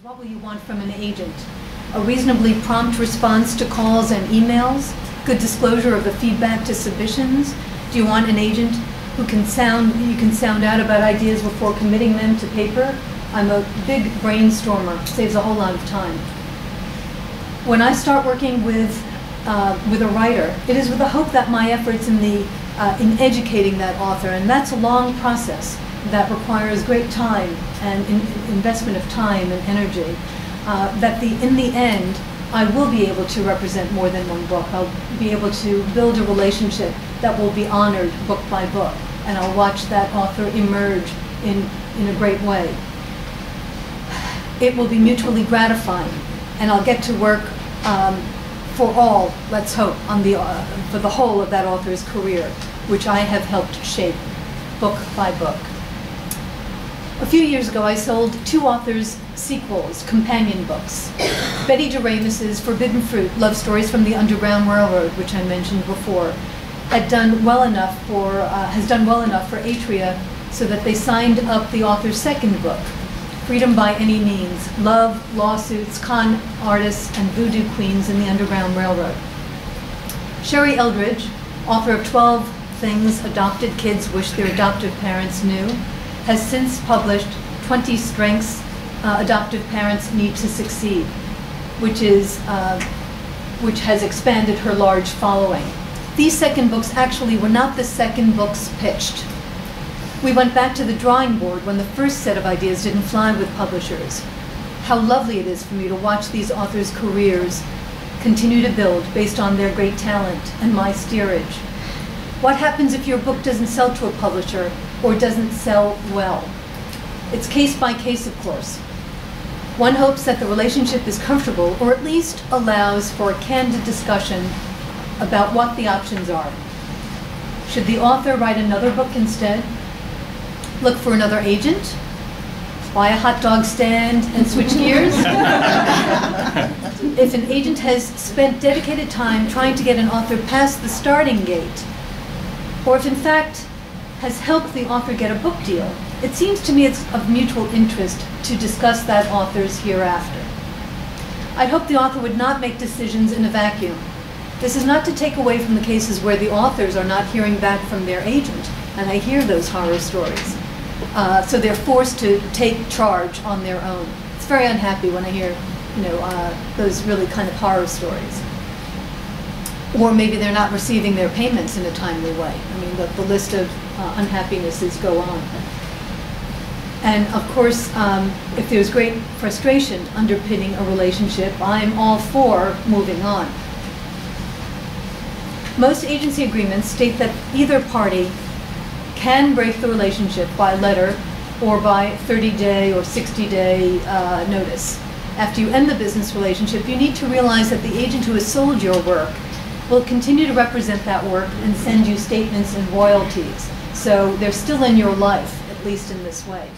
What will you want from an agent? A reasonably prompt response to calls and emails? Good disclosure of the feedback to submissions? Do you want an agent who you can sound out about ideas before committing them to paper? I'm a big brainstormer. Saves a whole lot of time. When I start working with a writer, it is with the hope that my efforts in educating that author, and that's a long process that requires great time and investment of time and energy, that in the end, I will be able to represent more than one book. I'll be able to build a relationship that will be honored book by book, and I'll watch that author emerge in a great way. It will be mutually gratifying, and I'll get to work for all, let's hope, for the whole of that author's career, which I have helped shape book by book. A few years ago, I sold 2 authors' sequels, companion books. Betty DeRamis's Forbidden Fruit, Love Stories from the Underground Railroad, which I mentioned before, has done well enough for Atria so that they signed up the author's second book, Freedom by Any Means, Love, Lawsuits, Con Artists, and Voodoo Queens in the Underground Railroad. Sherry Eldridge, author of 12 Things Adopted Kids Wish Their Adoptive Parents Knew, has since published 20 Strengths Adoptive Parents Need to Succeed, which has expanded her large following. These second books actually were not the second books pitched. We went back to the drawing board when the first set of ideas didn't fly with publishers. How lovely it is for me to watch these authors' careers continue to build based on their great talent and my steerage. What happens if your book doesn't sell to a publisher or doesn't sell well? It's case by case, of course. One hopes that the relationship is comfortable, or at least allows for a candid discussion about what the options are. Should the author write another book instead? Look for another agent? Buy a hot dog stand and switch gears? If an agent has spent dedicated time trying to get an author past the starting gate, or if in fact has helped the author get a book deal, it seems to me it's of mutual interest to discuss that author's hereafter. I'd hope the author would not make decisions in a vacuum. This is not to take away from the cases where the authors are not hearing back from their agent, and I hear those horror stories. So they're forced to take charge on their own. It's very unhappy when I hear, those really kind of horror stories. Or maybe they're not receiving their payments in a timely way. I mean, the list of unhappinesses go on. And of course, if there's great frustration underpinning a relationship, I'm all for moving on. Most agency agreements state that either party can break the relationship by letter or by 30-day or 60-day notice. After you end the business relationship, you need to realize that the agent who has sold your work will continue to represent that work and send you statements and royalties. So they're still in your life, at least in this way.